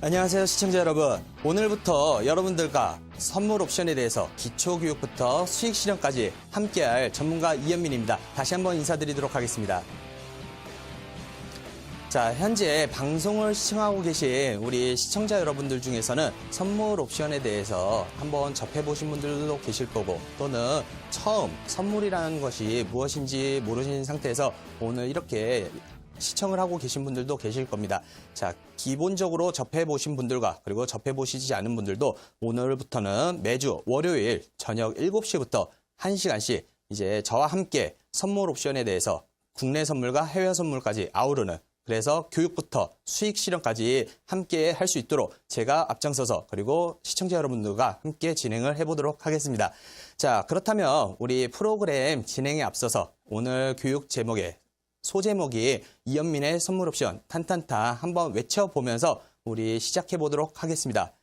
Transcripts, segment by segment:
안녕하세요, 시청자 여러분. 오늘부터 여러분들과 선물 옵션에 대해서 기초교육부터 수익 실현까지 함께할 전문가 이현민입니다. 다시 한번 인사드리도록 하겠습니다. 자, 현재 방송을 시청하고 계신 우리 시청자 여러분들 중에서는 선물 옵션에 대해서 한번 접해보신 분들도 계실 거고, 또는 처음 선물이라는 것이 무엇인지 모르신 상태에서 오늘 이렇게 시청을 하고 계신 분들도 계실 겁니다. 자, 기본적으로 접해보신 분들과 그리고 접해보시지 않은 분들도 오늘부터는 매주 월요일 저녁 7시부터 1시간씩 이제 저와 함께 선물 옵션에 대해서 국내 선물과 해외 선물까지 아우르는, 그래서 교육부터 수익 실현까지 함께 할 수 있도록 제가 앞장서서 그리고 시청자 여러분들과 함께 진행을 해보도록 하겠습니다. 자, 그렇다면 우리 프로그램 진행에 앞서서 오늘 교육 제목에 소제목이 이현민의 선물 옵션 탄탄탄 한번 외쳐보면서 우리 시작해보도록 하겠습니다.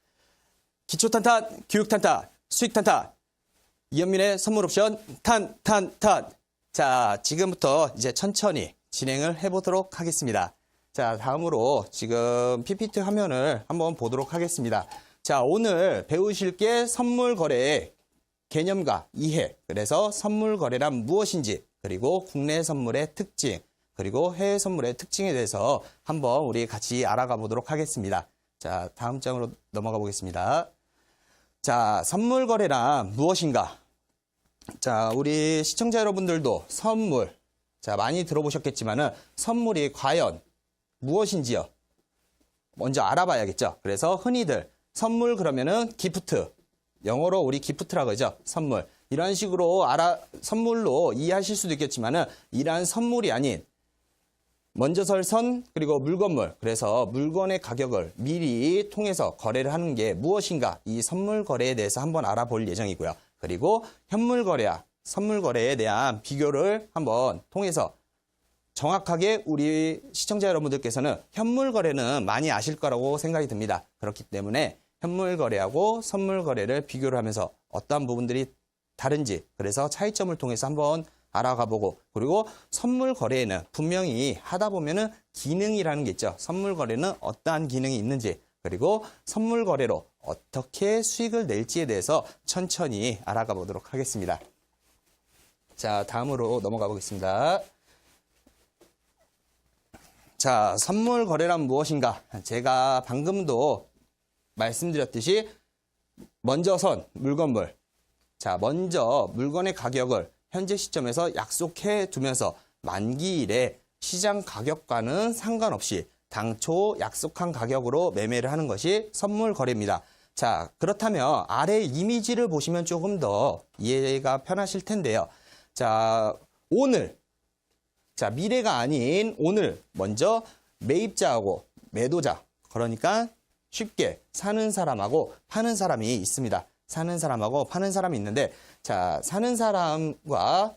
기초 탄탄, 교육 탄탄, 수익 탄탄, 이현민의 선물 옵션 탄탄탄. 자, 지금부터 이제 천천히 진행을 해보도록 하겠습니다. 자, 다음으로 지금 PPT 화면을 한번 보도록 하겠습니다. 자, 오늘 배우실 게 선물 거래의 개념과 이해, 그래서 선물 거래란 무엇인지, 그리고 국내 선물의 특징, 그리고 해외 선물의 특징에 대해서 한번 우리 같이 알아가 보도록 하겠습니다. 자, 다음 장으로 넘어가 보겠습니다. 자, 선물 거래란 무엇인가? 자, 우리 시청자 여러분들도 선물, 자, 많이 들어보셨겠지만은 선물이 과연 무엇인지요? 먼저 알아봐야겠죠. 그래서 흔히들 선물 그러면은 기프트, 영어로 우리 기프트라고 하죠. 선물. 이런 식으로 선물로 이해하실 수도 있겠지만은 이러한 선물이 아닌 먼저 설 선, 그리고 물건물. 그래서 물건의 가격을 미리 통해서 거래를 하는 게 무엇인가? 이 선물 거래에 대해서 한번 알아볼 예정이고요. 그리고 현물 거래와 선물 거래에 대한 비교를 한번 통해서 정확하게 우리 시청자 여러분들께서는 현물 거래는 많이 아실 거라고 생각이 듭니다. 그렇기 때문에 현물 거래하고 선물 거래를 비교를 하면서 어떠한 부분들이 다른지, 그래서 차이점을 통해서 한번 알아가 보고, 그리고 선물 거래에는 분명히 하다 보면은 기능이라는 게 있죠. 선물 거래는 어떠한 기능이 있는지, 그리고 선물 거래로 어떻게 수익을 낼지에 대해서 천천히 알아가 보도록 하겠습니다. 자, 다음으로 넘어가 보겠습니다. 자, 선물 거래란 무엇인가? 제가 방금도 말씀드렸듯이 먼저 선 물건물. 자, 먼저 물건의 가격을 현재 시점에서 약속해 두면서 만기일에 시장 가격과는 상관없이 당초 약속한 가격으로 매매를 하는 것이 선물 거래입니다. 자, 그렇다면 아래 이미지를 보시면 조금 더 이해가 편하실 텐데요. 자, 오늘, 자, 미래가 아닌 오늘 먼저 매입자하고 매도자, 그러니까 쉽게 사는 사람하고 파는 사람이 있습니다. 사는 사람하고 파는 사람이 있는데, 자, 사는 사람과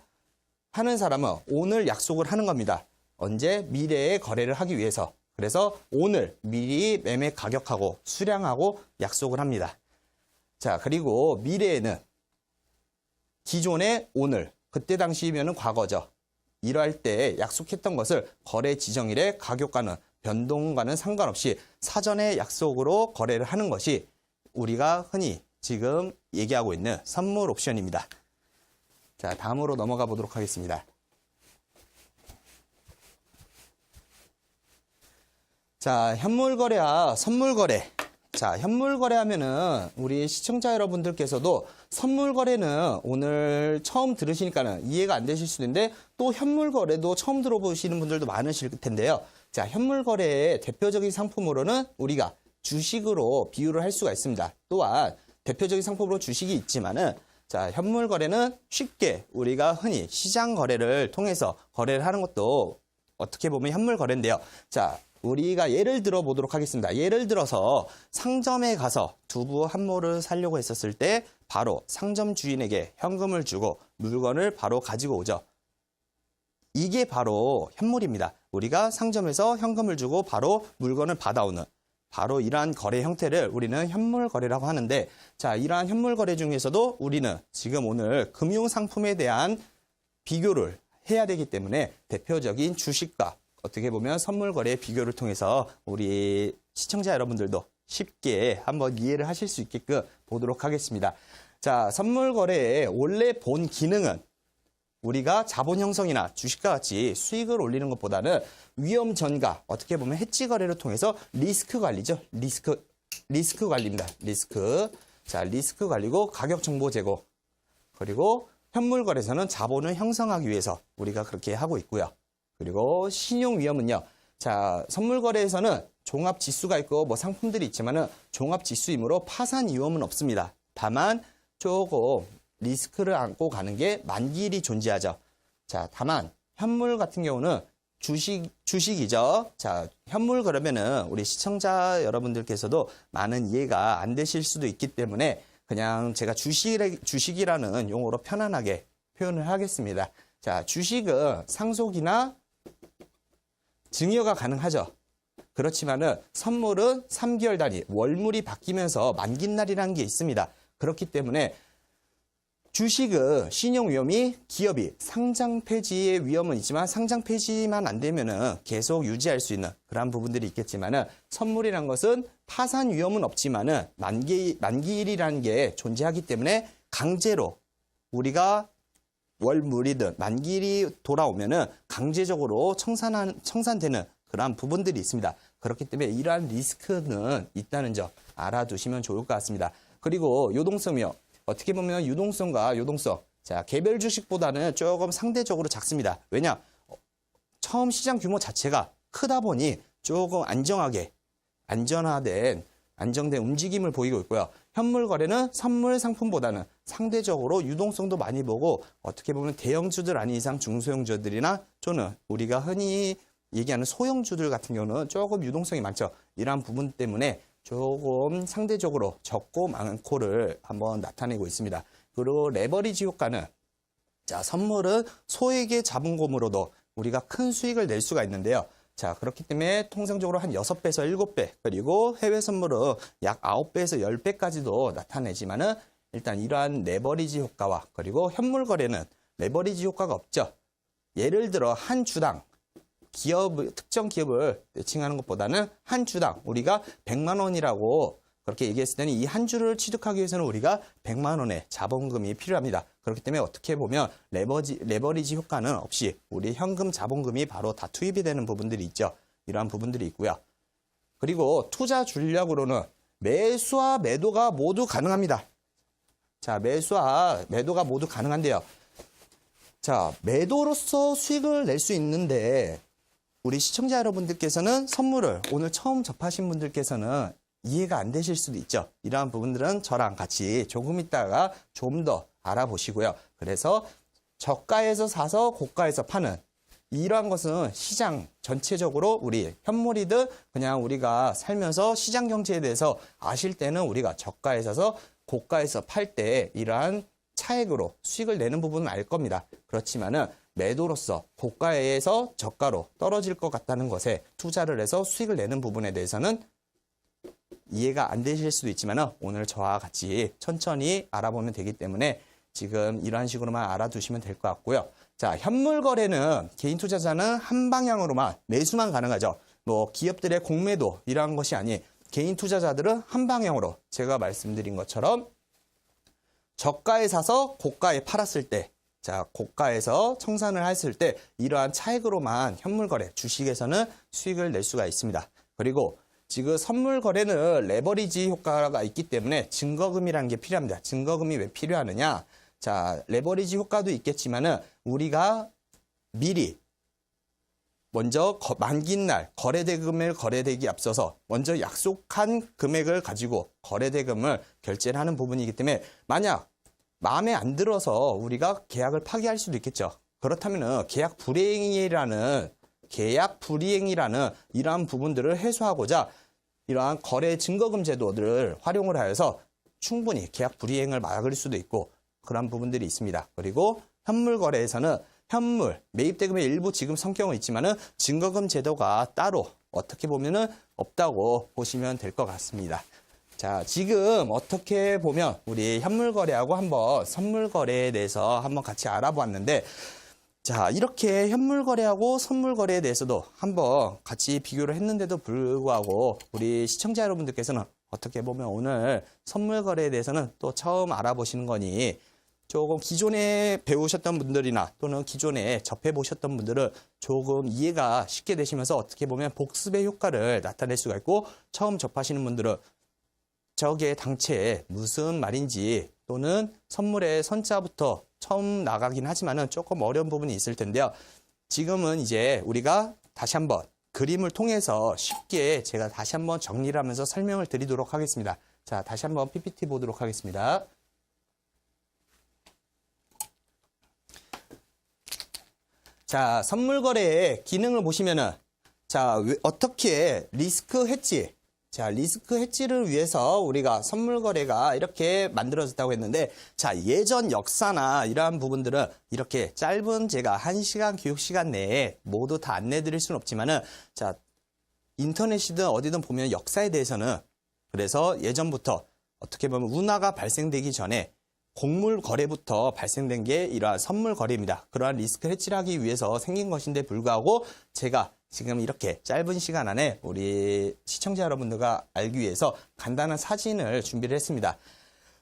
파는 사람은 오늘 약속을 하는 겁니다. 언제? 미래에 거래를 하기 위해서. 그래서 오늘 미리 매매 가격하고 수량하고 약속을 합니다. 자, 그리고 미래에는 기존의 오늘, 그때 당시면은 과거죠. 이러할 때 약속했던 것을 거래 지정일의 가격과는 변동과는 상관없이 사전에 약속으로 거래를 하는 것이 우리가 흔히 지금 얘기하고 있는 선물 옵션입니다. 자, 다음으로 넘어가 보도록 하겠습니다. 자, 현물 거래와 선물 거래. 자, 현물 거래 하면은 우리 시청자 여러분들께서도 선물 거래는 오늘 처음 들으시니까는 이해가 안 되실 수도 있는데, 또 현물 거래도 처음 들어보시는 분들도 많으실 텐데요. 자, 현물 거래의 대표적인 상품으로는 우리가 주식으로 비유를 할 수가 있습니다. 또한 대표적인 상품으로 주식이 있지만은, 자, 현물 거래는 쉽게 우리가 흔히 시장 거래를 통해서 거래를 하는 것도 어떻게 보면 현물 거래인데요. 자, 우리가 예를 들어 보도록 하겠습니다. 예를 들어서 상점에 가서 두부 한 모를 사려고 했었을 때 바로 상점 주인에게 현금을 주고 물건을 바로 가지고 오죠. 이게 바로 현물입니다. 우리가 상점에서 현금을 주고 바로 물건을 받아오는, 바로 이러한 거래 형태를 우리는 현물 거래라고 하는데, 자, 이러한 현물 거래 중에서도 우리는 지금 오늘 금융 상품에 대한 비교를 해야 되기 때문에 대표적인 주식과 어떻게 보면 선물 거래의 비교를 통해서 우리 시청자 여러분들도 쉽게 한번 이해를 하실 수 있게끔 보도록 하겠습니다. 자, 선물 거래의 원래 본 기능은 우리가 자본 형성이나 주식과 같이 수익을 올리는 것보다는 위험 전가, 어떻게 보면 해지 거래를 통해서 리스크 관리죠. 리스크 관리입니다. 리스크. 자, 리스크 관리고 가격 정보 제공. 그리고 현물 거래에서는 자본을 형성하기 위해서 우리가 그렇게 하고 있고요. 그리고 신용 위험은요. 자, 선물 거래에서는 종합 지수가 있고 뭐 상품들이 있지만은 종합 지수이므로 파산 위험은 없습니다. 다만 조금 리스크를 안고 가는 게 만기일이 존재하죠. 자, 다만 현물 같은 경우는 주식이죠. 자, 현물 그러면은 우리 시청자 여러분들께서도 많은 이해가 안 되실 수도 있기 때문에 그냥 제가 주식이라는 용어로 편안하게 표현을 하겠습니다. 자, 주식은 상속이나 증여가 가능하죠. 그렇지만은 선물은 3개월 단위, 월물이 바뀌면서 만기날이라는 게 있습니다. 그렇기 때문에 주식은 신용 위험이 기업이 상장 폐지의 위험은 있지만 상장 폐지만 안 되면은 계속 유지할 수 있는 그런 부분들이 있겠지만은 선물이란 것은 파산 위험은 없지만은 만기일이라는 게 존재하기 때문에 강제로 우리가 월물이든 만기일이 돌아오면은 강제적으로 청산되는 그러한 부분들이 있습니다. 그렇기 때문에 이러한 리스크는 있다는 점 알아두시면 좋을 것 같습니다. 그리고 유동성이요. 어떻게 보면 유동성과 요동성. 자, 개별 주식보다는 조금 상대적으로 작습니다. 왜냐? 처음 시장 규모 자체가 크다 보니 조금 안정된 움직임을 보이고 있고요. 현물 거래는 선물 상품보다는 상대적으로 유동성도 많이 보고 어떻게 보면 대형주들 아닌 이상 중소형주들이나 또는 우리가 흔히 얘기하는 소형주들 같은 경우는 조금 유동성이 많죠. 이러한 부분 때문에 조금 상대적으로 적고 많고를 한번 나타내고 있습니다. 그리고 레버리지 효과는 자, 선물은 소액의 자본금으로도 우리가 큰 수익을 낼 수가 있는데요. 자, 그렇기 때문에 통상적으로 한 6배에서 7배, 그리고 해외 선물은 약 9배에서 10배까지도 나타내지만은 일단 이러한 레버리지 효과와 그리고 현물 거래는 레버리지 효과가 없죠. 예를 들어 한 주당 특정 기업을 대칭하는 것보다는 한 주당 우리가 100만 원이라고 그렇게 얘기했을 때는 이 한 주를 취득하기 위해서는 우리가 100만 원의 자본금이 필요합니다. 그렇기 때문에 어떻게 보면 레버리지 효과는 없이 우리 현금 자본금이 바로 다 투입이 되는 부분들이 있죠. 이러한 부분들이 있고요. 그리고 투자 전략으로는 매수와 매도가 모두 가능합니다. 자, 매수와 매도가 모두 가능한데요. 자, 매도로서 수익을 낼 수 있는데 우리 시청자 여러분들께서는 선물을 오늘 처음 접하신 분들께서는 이해가 안 되실 수도 있죠. 이러한 부분들은 저랑 같이 조금 있다가 좀 더 알아보시고요. 그래서 저가에서 사서 고가에서 파는 이러한 것은 시장 전체적으로 우리 현물이든 그냥 우리가 살면서 시장 경제에 대해서 아실 때는 우리가 저가에 사서 고가에서 팔 때 이러한 차액으로 수익을 내는 부분은 알 겁니다. 그렇지만은 매도로서 고가에서 저가로 떨어질 것 같다는 것에 투자를 해서 수익을 내는 부분에 대해서는 이해가 안 되실 수도 있지만 오늘 저와 같이 천천히 알아보면 되기 때문에 지금 이러한 식으로만 알아두시면 될 것 같고요. 자, 현물 거래는 개인 투자자는 한 방향으로만 매수만 가능하죠. 뭐 기업들의 공매도 이러한 것이 아닌 개인 투자자들은 한 방향으로 제가 말씀드린 것처럼 저가에 사서 고가에 팔았을 때 자, 고가에서 청산을 했을 때 이러한 차익으로만 현물 거래, 주식에서는 수익을 낼 수가 있습니다. 그리고 지금 선물 거래는 레버리지 효과가 있기 때문에 증거금이라는 게 필요합니다. 증거금이 왜 필요하느냐? 자, 레버리지 효과도 있겠지만은 우리가 미리 먼저 만기날 거래대금을 거래되기 앞서서 먼저 약속한 금액을 가지고 거래대금을 결제를 하는 부분이기 때문에 만약 마음에 안 들어서 우리가 계약을 파기할 수도 있겠죠. 그렇다면 계약 불이행이라는 이러한 부분들을 해소하고자 이러한 거래 증거금 제도들을 활용을 하여서 충분히 계약 불이행을 막을 수도 있고 그런 부분들이 있습니다. 그리고 현물 거래에서는 현물 매입대금의 일부 지금 성격은 있지만은 증거금 제도가 따로 어떻게 보면은 없다고 보시면 될 것 같습니다. 자, 지금 어떻게 보면 우리 현물 거래하고 한번 선물 거래에 대해서 한번 같이 알아보았는데 자, 이렇게 현물 거래하고 선물 거래에 대해서도 한번 같이 비교를 했는데도 불구하고 우리 시청자 여러분들께서는 어떻게 보면 오늘 선물 거래에 대해서는 또 처음 알아보시는 거니 조금 기존에 배우셨던 분들이나 또는 기존에 접해보셨던 분들은 조금 이해가 쉽게 되시면서 어떻게 보면 복습의 효과를 나타낼 수가 있고, 처음 접하시는 분들은 저게 당최 무슨 말인지 또는 선물의 선자부터 처음 나가긴 하지만은 조금 어려운 부분이 있을 텐데요. 지금은 이제 우리가 다시 한번 그림을 통해서 쉽게 제가 다시 한번 정리를 하면서 설명을 드리도록 하겠습니다. 자, 다시 한번 PPT 보도록 하겠습니다. 자, 선물 거래의 기능을 보시면은, 자, 어떻게 리스크 해지, 자, 리스크 해지를 위해서 우리가 선물 거래가 이렇게 만들어졌다고 했는데, 자, 예전 역사나 이러한 부분들은 이렇게 짧은 제가 1시간 교육 시간 내에 모두 다 안내 드릴 수는 없지만은, 자, 인터넷이든 어디든 보면 역사에 대해서는, 그래서 예전부터 어떻게 보면 운하가 발생되기 전에 곡물 거래부터 발생된 게 이러한 선물 거래입니다. 그러한 리스크 해지를 하기 위해서 생긴 것인데 불구하고 제가 지금 이렇게 짧은 시간 안에 우리 시청자 여러분들과 알기 위해서 간단한 사진을 준비를 했습니다.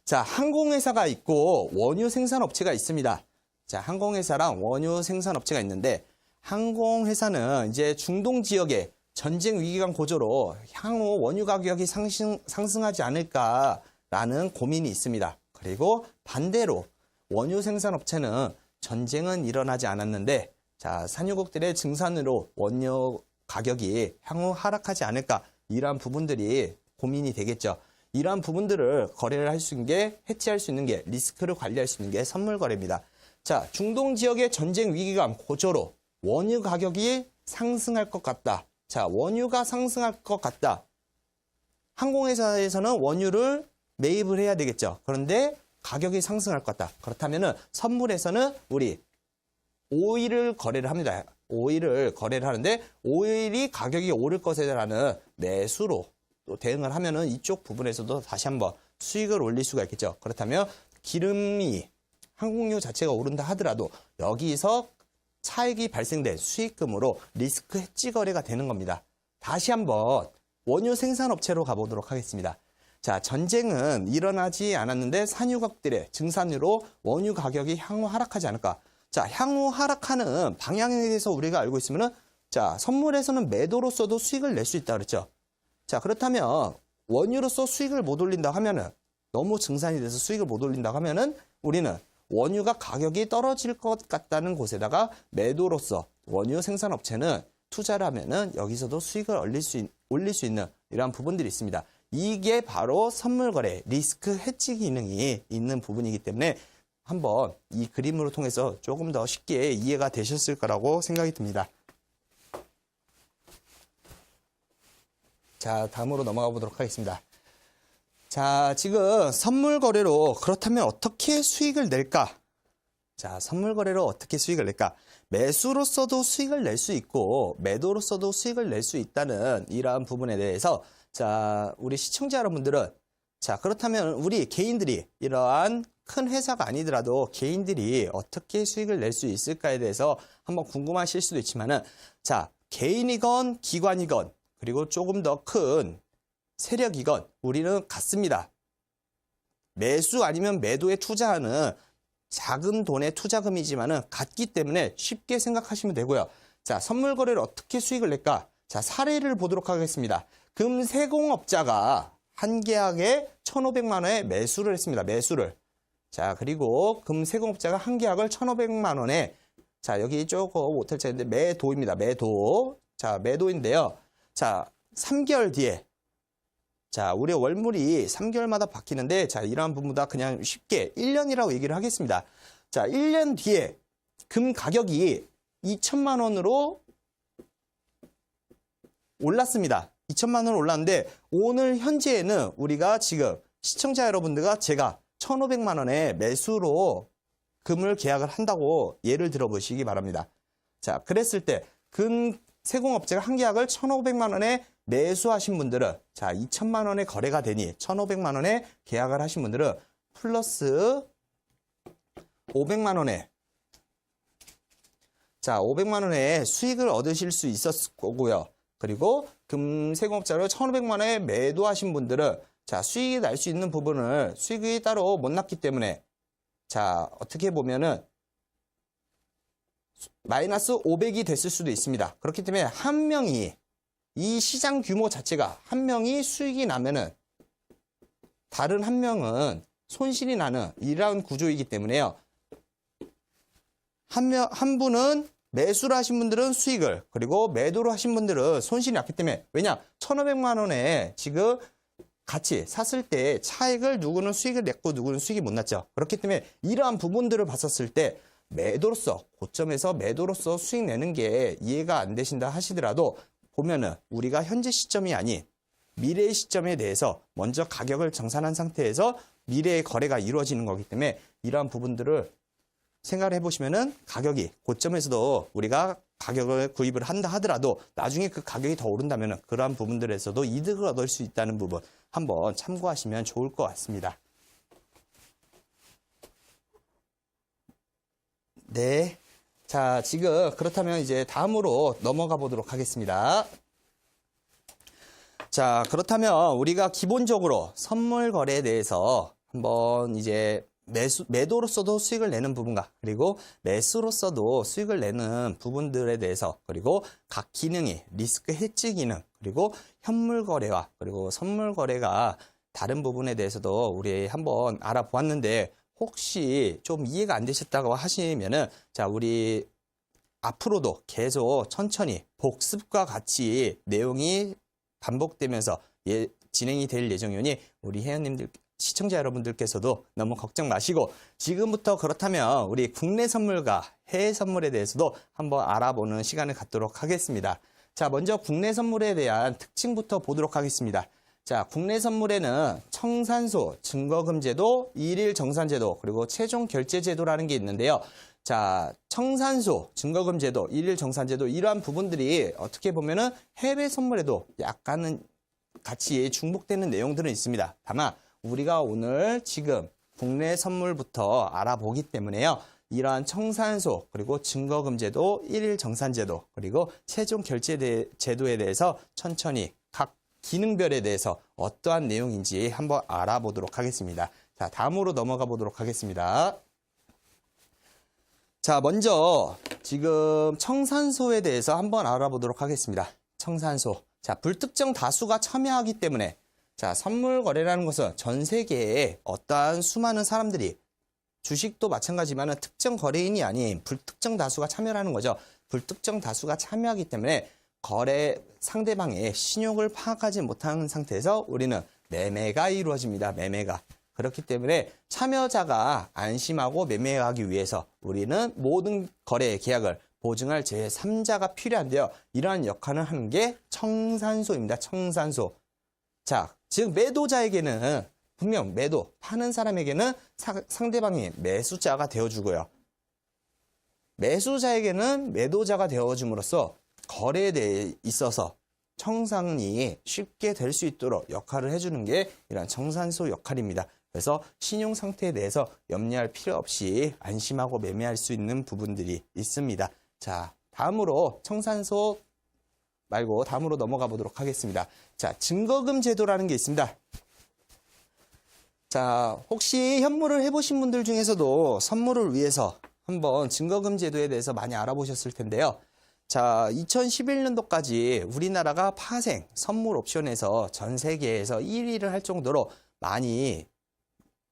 자, 항공회사가 있고 원유 생산업체가 있습니다. 자, 항공회사랑 원유 생산업체가 있는데, 항공회사는 이제 중동 지역에 전쟁 위기감 고조로 향후 원유 가격이 상승하지 않을까라는 고민이 있습니다. 그리고 반대로 원유 생산업체는 전쟁은 일어나지 않았는데, 자, 산유국들의 증산으로 원유 가격이 향후 하락하지 않을까, 이러한 부분들이 고민이 되겠죠. 이러한 부분들을 거래를 할 수 있는 게, 해치할 수 있는 게, 리스크를 관리할 수 있는 게 선물 거래입니다. 자, 중동 지역의 전쟁 위기감 고조로 원유 가격이 상승할 것 같다. 자, 원유가 상승할 것 같다. 항공회사에서는 원유를 매입을 해야 되겠죠. 그런데 가격이 상승할 것 같다. 그렇다면은 선물에서는 우리 오일을 거래를 합니다. 오일을 거래를 하는데, 오일이 가격이 오를 것에 대한 매수로 또 대응을 하면은 이쪽 부분에서도 다시 한번 수익을 올릴 수가 있겠죠. 그렇다면 기름이, 항공유 자체가 오른다 하더라도 여기서 차익이 발생된 수익금으로 리스크 해지 거래가 되는 겁니다. 다시 한번 원유 생산업체로 가보도록 하겠습니다. 자, 전쟁은 일어나지 않았는데 산유국들의 증산으로 원유 가격이 향후 하락하지 않을까. 자, 향후 하락하는 방향에 대해서 우리가 알고 있으면은, 자, 선물에서는 매도로서도 수익을 낼 수 있다 그랬죠. 자, 그렇다면 원유로서 수익을 못 올린다 하면은, 너무 증산이 돼서 수익을 못 올린다 하면은 우리는 원유가 가격이 떨어질 것 같다는 곳에다가 매도로서 원유 생산업체는 투자를 하면은 여기서도 수익을 올릴 수 있는 이러한 부분들이 있습니다. 이게 바로 선물 거래 리스크 해지 기능이 있는 부분이기 때문에 한번 이 그림으로 통해서 조금 더 쉽게 이해가 되셨을 거라고 생각이 듭니다. 자, 다음으로 넘어가 보도록 하겠습니다. 자, 지금 선물 거래로 그렇다면 어떻게 수익을 낼까? 자, 선물 거래로 어떻게 수익을 낼까? 매수로서도 수익을 낼 수 있고 매도로서도 수익을 낼 수 있다는 이러한 부분에 대해서, 자, 우리 시청자 여러분들은, 자, 그렇다면 우리 개인들이 이러한 큰 회사가 아니더라도 개인들이 어떻게 수익을 낼 수 있을까에 대해서 한번 궁금하실 수도 있지만은, 자, 개인이건 기관이건 그리고 조금 더 큰 세력이건 우리는 같습니다. 매수 아니면 매도에 투자하는 작은 돈의 투자금이지만은 같기 때문에 쉽게 생각하시면 되고요. 자, 선물 거래를 어떻게 수익을 낼까? 자, 사례를 보도록 하겠습니다. 금세공업자가 한 계약에 1,500만 원에 매수를 했습니다. 매수를. 자, 그리고 금세공업자가 한 계약을 1,500만 원에, 자, 여기 조금 오탈자인데 매도입니다. 매도. 자, 매도인데요. 자, 3개월 뒤에, 자, 우리 월물이 3개월마다 바뀌는데, 자, 이러한 부분보다 그냥 쉽게 1년이라고 얘기를 하겠습니다. 자, 1년 뒤에 금 가격이 2천만 원으로 올랐습니다. 2천만 원 올랐는데, 오늘 현재에는 우리가 지금 시청자 여러분들과 제가 1,500만 원에 매수로 금을 계약을 한다고 예를 들어 보시기 바랍니다. 자, 그랬을 때 금 세공업체가 한 계약을 1,500만 원에 매수하신 분들은, 자, 2천만 원에 거래가 되니 1,500만 원에 계약을 하신 분들은 플러스 500만 원에, 자, 500만 원에 수익을 얻으실 수 있었을 거고요. 그리고 금 세공업자를 1,500만 원에 매도하신 분들은, 자, 수익이 날 수 있는 부분을 수익이 따로 못 났기 때문에 자, 어떻게 보면은 마이너스 500이 됐을 수도 있습니다. 그렇기 때문에 한 명이 이 시장 규모 자체가 한 명이 수익이 나면은 다른 한 명은 손실이 나는 이러한 구조이기 때문에요. 한 분은 매수를 하신 분들은 수익을, 그리고 매도를 하신 분들은 손실이 났기 때문에, 왜냐? 1,500만 원에 지금 같이 샀을 때 차익을 누구는 수익을 냈고 누구는 수익이 못 났죠. 그렇기 때문에 이러한 부분들을 봤었을 때 매도로서, 고점에서 매도로서 수익 내는 게 이해가 안 되신다 하시더라도 보면은 우리가 현재 시점이 아닌 미래의 시점에 대해서 먼저 가격을 정산한 상태에서 미래의 거래가 이루어지는 거기 때문에 이러한 부분들을 생각을 해보시면은 가격이 고점에서도 우리가 가격을 구입을 한다 하더라도 나중에 그 가격이 더 오른다면은 그러한 부분들에서도 이득을 얻을 수 있다는 부분 한번 참고하시면 좋을 것 같습니다. 네. 자, 지금 그렇다면 이제 다음으로 넘어가 보도록 하겠습니다. 자, 그렇다면 우리가 기본적으로 선물 거래에 대해서 한번 이제 매도로서도 수익을 내는 부분과 그리고 매수로서도 수익을 내는 부분들에 대해서 그리고 각 기능이 리스크 해지 기능 그리고 현물 거래와 그리고 선물 거래가 다른 부분에 대해서도 우리 한번 알아보았는데 혹시 좀 이해가 안 되셨다고 하시면은 자, 우리 앞으로도 계속 천천히 복습과 같이 내용이 반복되면서 진행이 될 예정이니 우리 회원님들 시청자 여러분들께서도 너무 걱정 마시고 지금부터 그렇다면 우리 국내 선물과 해외 선물에 대해서도 한번 알아보는 시간을 갖도록 하겠습니다. 자, 먼저 국내 선물에 대한 특징부터 보도록 하겠습니다. 자, 국내 선물에는 청산소, 증거금제도, 일일 정산제도, 그리고 최종 결제제도라는 게 있는데요. 자, 청산소, 증거금제도, 일일 정산제도 이러한 부분들이 어떻게 보면은 해외 선물에도 약간은 같이 중복되는 내용들은 있습니다. 다만 우리가 오늘 지금 국내 선물부터 알아보기 때문에요. 이러한 청산소, 그리고 증거금제도, 일일 정산제도, 그리고 최종 결제제도에 대해서 천천히 각 기능별에 대해서 어떠한 내용인지 한번 알아보도록 하겠습니다. 자, 다음으로 넘어가 보도록 하겠습니다. 자, 먼저 지금 청산소에 대해서 한번 알아보도록 하겠습니다. 청산소. 자, 불특정 다수가 참여하기 때문에 자, 선물 거래라는 것은 전 세계에 어떠한 수많은 사람들이 주식도 마찬가지지만 특정 거래인이 아닌 불특정 다수가 참여하는 거죠. 불특정 다수가 참여하기 때문에 거래 상대방의 신용을 파악하지 못하는 상태에서 우리는 매매가 이루어집니다. 매매가. 그렇기 때문에 참여자가 안심하고 매매하기 위해서 우리는 모든 거래 계약을 보증할 제3자가 필요한데요. 이러한 역할을 하는 게 청산소입니다. 청산소. 자, 즉 매도자에게는 분명 매도, 파는 사람에게는 상대방이 매수자가 되어주고요. 매수자에게는 매도자가 되어줌으로써 거래에 대해 있어서 청산이 쉽게 될 수 있도록 역할을 해주는 게 이런 청산소 역할입니다. 그래서 신용 상태에 대해서 염려할 필요 없이 안심하고 매매할 수 있는 부분들이 있습니다. 자, 다음으로 청산소 말고 다음으로 넘어가 보도록 하겠습니다. 자, 증거금 제도라는 게 있습니다. 자, 혹시 현물을 해보신 분들 중에서도 선물을 위해서 한번 증거금 제도에 대해서 많이 알아보셨을 텐데요. 자, 2011년도까지 우리나라가 파생 선물 옵션에서 전 세계에서 1위를 할 정도로 많이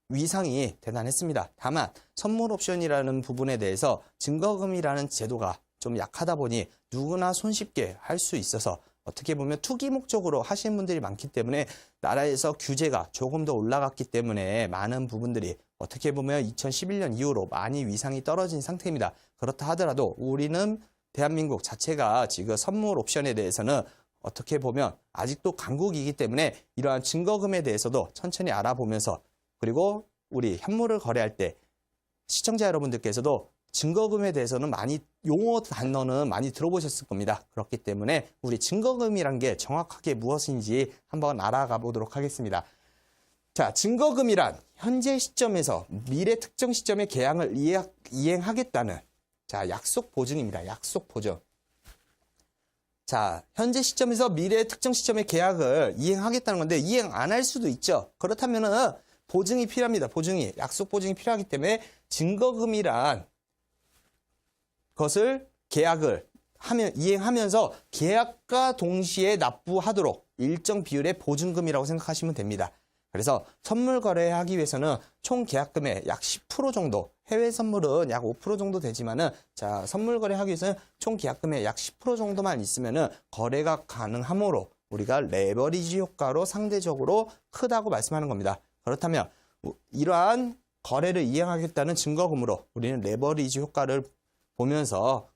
위상이 대단했습니다. 다만 선물 옵션이라는 부분에 대해서 증거금이라는 제도가 좀 약하다 보니 누구나 손쉽게 할 수 있어서 어떻게 보면 투기 목적으로 하시는 분들이 많기 때문에 나라에서 규제가 조금 더 올라갔기 때문에 많은 부분들이 어떻게 보면 2011년 이후로 많이 위상이 떨어진 상태입니다. 그렇다 하더라도 우리는 대한민국 자체가 지금 선물 옵션에 대해서는 어떻게 보면 아직도 강국이기 때문에 이러한 증거금에 대해서도 천천히 알아보면서 그리고 우리 현물을 거래할 때 시청자 여러분들께서도 증거금에 대해서는 많이 용어 단어는 많이 들어보셨을 겁니다. 그렇기 때문에 우리 증거금이란 게 정확하게 무엇인지 한번 알아가 보도록 하겠습니다. 자, 증거금이란 현재 시점에서 미래 특정 시점의 계약을 이행하겠다는 자, 약속 보증입니다. 약속 보증. 자, 현재 시점에서 미래 특정 시점의 계약을 이행하겠다는 건데 이행 안 할 수도 있죠. 그렇다면은 보증이 필요합니다. 보증이, 약속 보증이 필요하기 때문에 증거금이란 것을 계약을 이행하면서 계약과 동시에 납부하도록 일정 비율의 보증금이라고 생각하시면 됩니다. 그래서 선물 거래하기 위해서는 총 계약금의 약 10% 정도, 해외 선물은 약 5% 정도 되지만은, 자, 선물 거래하기 위해서는 총 계약금의 약 10% 정도만 있으면은 거래가 가능하므로 우리가 레버리지 효과로 상대적으로 크다고 말씀하는 겁니다. 그렇다면 이러한 거래를 이행하겠다는 증거금으로 우리는 레버리지 효과를 보면서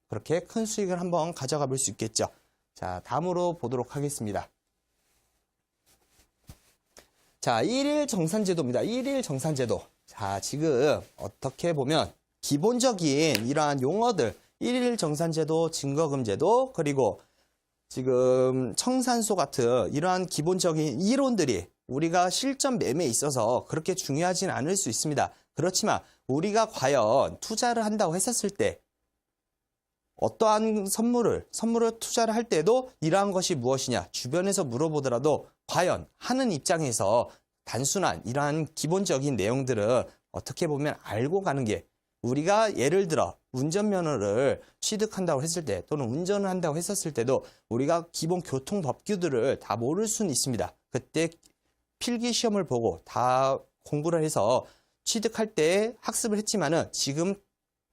그렇게 큰 수익을 한번 가져가 볼 수 있겠죠. 자, 다음으로 보도록 하겠습니다. 자, 1일 정산제도입니다. 1일 정산제도. 자, 지금 어떻게 보면 기본적인 이러한 용어들, 1일 정산제도, 증거금제도, 그리고 지금 청산소 같은 이러한 기본적인 이론들이 우리가 실전 매매에 있어서 그렇게 중요하진 않을 수 있습니다. 그렇지만 우리가 과연 투자를 한다고 했었을 때 어떠한 선물을 투자를 할 때도 이러한 것이 무엇이냐 주변에서 물어보더라도 과연 하는 입장에서 단순한 이러한 기본적인 내용들은 어떻게 보면 알고 가는 게, 우리가 예를 들어 운전면허를 취득한다고 했을 때 또는 운전을 한다고 했었을 때도 우리가 기본 교통법규들을 다 모를 수는 있습니다. 그때 필기시험을 보고 다 공부를 해서 취득할 때 학습을 했지만은 지금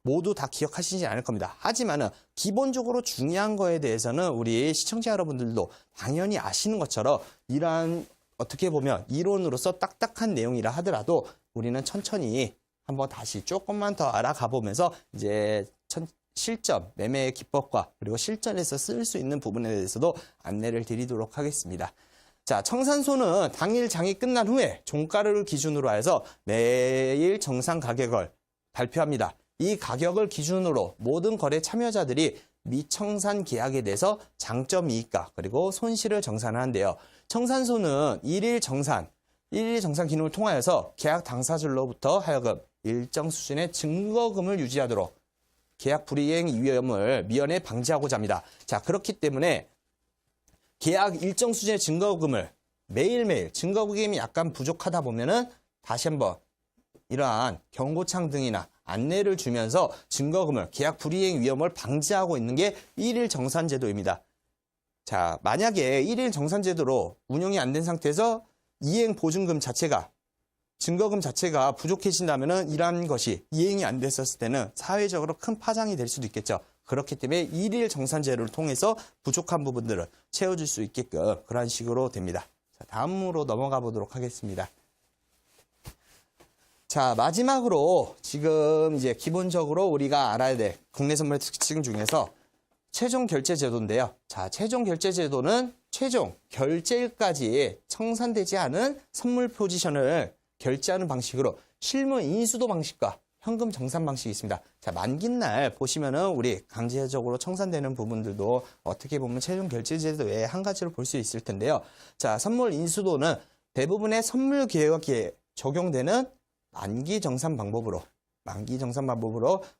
모두 다 기억하시지 않을 겁니다. 하지만은 기본적으로 중요한 거에 대해서는 우리 시청자 여러분들도 당연히 아시는 것처럼 이러한 어떻게 보면 이론으로서 딱딱한 내용이라 하더라도 우리는 천천히 한번 다시 조금만 더 알아가 보면서 이제 실전, 매매의 기법과 그리고 실전에서 쓸 수 있는 부분에 대해서도 안내를 드리도록 하겠습니다. 자, 청산소는 당일 장이 끝난 후에 종가를 기준으로 해서 매일 정상 가격을 발표합니다. 이 가격을 기준으로 모든 거래 참여자들이 미청산 계약에 대해서 장점 이익과 그리고 손실을 정산하는데요. 청산소는 일일 정산 기능을 통하여서 계약 당사자로부터 하여금 일정 수준의 증거금을 유지하도록 계약 불이행 위험을 미연에 방지하고자 합니다. 자, 그렇기 때문에 계약 일정 수준의 증거금을 매일매일 증거금이 약간 부족하다 보면은 다시 한번 이러한 경고창 등이나 안내를 주면서 증거금을 계약 불이행 위험을 방지하고 있는 게 1일 정산제도입니다. 자, 만약에 1일 정산제도로 운영이 안 된 상태에서 이행 보증금 자체가 증거금 자체가 부족해진다면은 이러한 것이 이행이 안 됐었을 때는 사회적으로 큰 파장이 될 수도 있겠죠. 그렇기 때문에 1일 정산제도를 통해서 부족한 부분들을 채워줄 수 있게끔 그런 식으로 됩니다. 자, 다음으로 넘어가 보도록 하겠습니다. 자, 마지막으로 지금 이제 기본적으로 우리가 알아야 될 국내 선물의 특징 중에서 최종 결제 제도인데요. 자, 최종 결제 제도는 최종 결제일까지 청산되지 않은 선물 포지션을 결제하는 방식으로 실물 인수도 방식과 현금 정산 방식이 있습니다. 자, 만긴 날 보시면은 우리 강제적으로 청산되는 부분들도 어떻게 보면 최종 결제 제도의 한 가지로 볼 수 있을 텐데요. 자, 선물 인수도는 대부분의 선물 계획에 적용되는 만기 정산 방법으로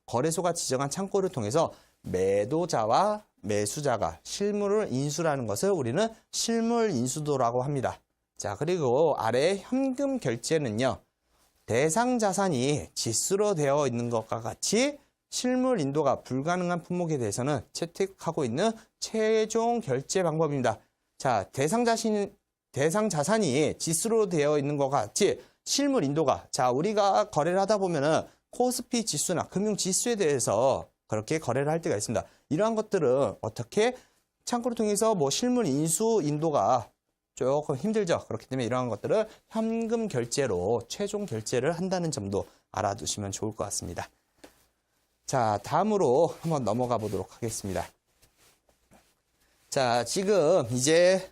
거래소가 지정한 창고를 통해서 매도자와 매수자가 실물을 인수라는 것을 우리는 실물 인수도라고 합니다. 자, 그리고 아래 현금 결제는요, 대상 자산이 지수로 되어 있는 것과 같이 실물 인도가 불가능한 품목에 대해서는 채택하고 있는 최종 결제 방법입니다. 자, 대상 자산이 지수로 되어 있는 것과 같이 실물 인도가, 자, 우리가 거래를 하다 보면은 코스피 지수나 금융 지수에 대해서 그렇게 거래를 할 때가 있습니다. 이러한 것들은 어떻게 창구를 통해서 뭐 실물 인수 인도가 조금 힘들죠. 그렇기 때문에 이러한 것들을 현금 결제로 최종 결제를 한다는 점도 알아두시면 좋을 것 같습니다. 자, 다음으로 한번 넘어가 보도록 하겠습니다. 자, 지금 이제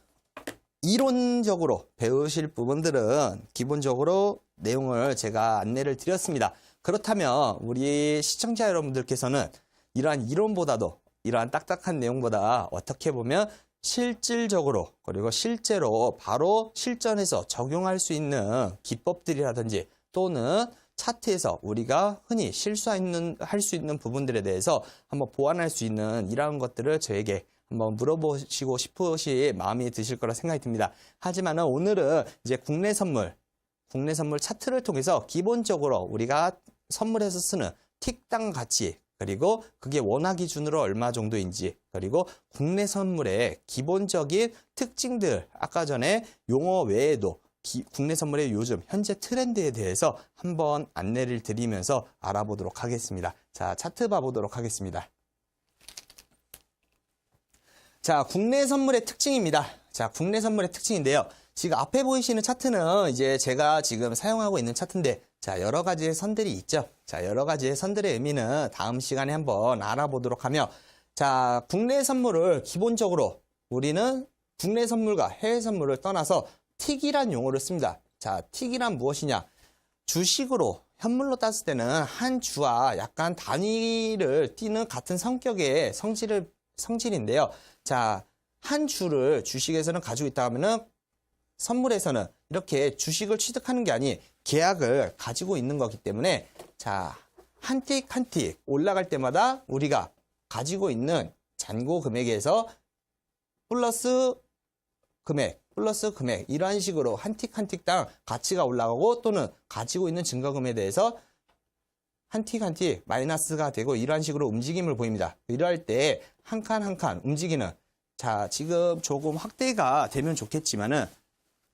이론적으로 배우실 부분들은 기본적으로 내용을 제가 안내를 드렸습니다. 그렇다면 우리 시청자 여러분들께서는 이러한 이론보다도 이러한 딱딱한 내용보다 어떻게 보면 실질적으로 그리고 실제로 바로 실전에서 적용할 수 있는 기법들이라든지 또는 차트에서 우리가 흔히 할 수 있는 부분들에 대해서 한번 보완할 수 있는 이러한 것들을 저에게 한번 물어보시고 싶으신 마음이 드실 거라 생각이 듭니다. 하지만은 오늘은 이제 국내 선물 차트를 통해서 기본적으로 우리가 선물해서 쓰는 틱당 가치, 그리고 그게 원화 기준으로 얼마 정도인지, 그리고 국내 선물의 기본적인 특징들, 아까 전에 용어 외에도 국내 선물의 요즘 현재 트렌드에 대해서 한번 안내를 드리면서 알아보도록 하겠습니다. 자, 차트 봐보도록 하겠습니다. 자, 국내 선물의 특징입니다. 자, 국내 선물의 특징인데요. 지금 앞에 보이시는 차트는 이제 제가 지금 사용하고 있는 차트인데, 자, 여러 가지의 선들이 있죠. 자, 여러 가지의 선들의 의미는 다음 시간에 한번 알아보도록 하며, 자, 국내 선물을 기본적으로 우리는 국내 선물과 해외 선물을 떠나서 틱이란 용어를 씁니다. 자, 틱이란 무엇이냐? 주식으로, 현물로 땄을 때는 한 주와 약간 단위를 띠는 같은 성격의 성질인데요. 자, 한 주를 주식에서는 가지고 있다 하면은 선물에서는 이렇게 주식을 취득하는 게 아닌 계약을 가지고 있는 거기 때문에, 자, 한 틱 한 틱 올라갈 때마다 우리가 가지고 있는 잔고 금액에서 플러스 금액 이러한 식으로 한 틱 한 틱당 가치가 올라가고, 또는 가지고 있는 증거금에 대해서 한 틱 한 틱 마이너스가 되고, 이러한 식으로 움직임을 보입니다. 이럴 때 한 칸 한 칸 움직이는, 자, 지금 조금 확대가 되면 좋겠지만은,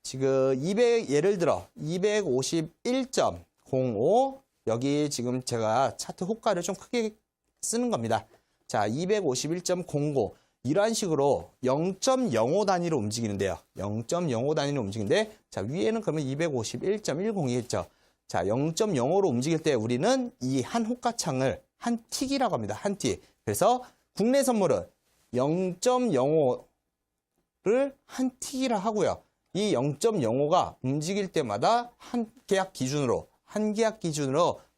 지금 예를 들어 251.05, 여기 지금 제가 차트 호가를 좀 크게 쓰는 겁니다. 자, 251.05 이러한 식으로 0.05 단위로 움직이는데요. 0.05 단위로 움직이는데, 자, 위에는 그러면 251.10이겠죠. 자, 0.05로 움직일 때 우리는 이 한 호가창을 한 틱이라고 합니다. 한 틱. 그래서 국내 선물은 0.05를 한 틱이라 하고요. 이 0.05가 움직일 때마다 한 계약 기준으로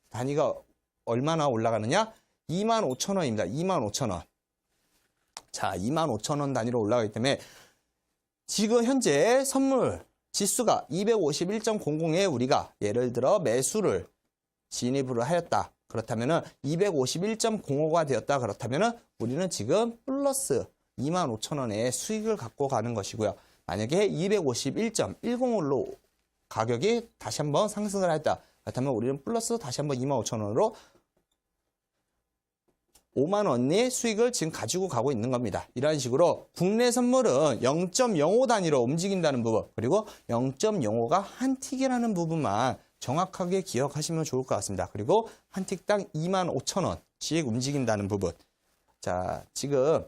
단위가 얼마나 올라가느냐? 25,000원입니다. 25,000원. 자, 25,000원 단위로 올라가기 때문에 지금 현재 선물 지수가 251.00에 우리가 예를 들어 매수를 진입을 하였다. 그렇다면은 251.05가 되었다. 그렇다면은 우리는 지금 플러스 25,000원의 수익을 갖고 가는 것이고요. 만약에 251.105로 가격이 다시 한번 상승을 했다. 그렇다면 우리는 플러스 다시 한번 25,000원으로 5만 원의 수익을 지금 가지고 가고 있는 겁니다. 이런 식으로 국내 선물은 0.05 단위로 움직인다는 부분, 그리고 0.05가 한 틱이라는 부분만 정확하게 기억하시면 좋을 것 같습니다. 그리고 한 틱당 25,000원씩 움직인다는 부분. 자, 지금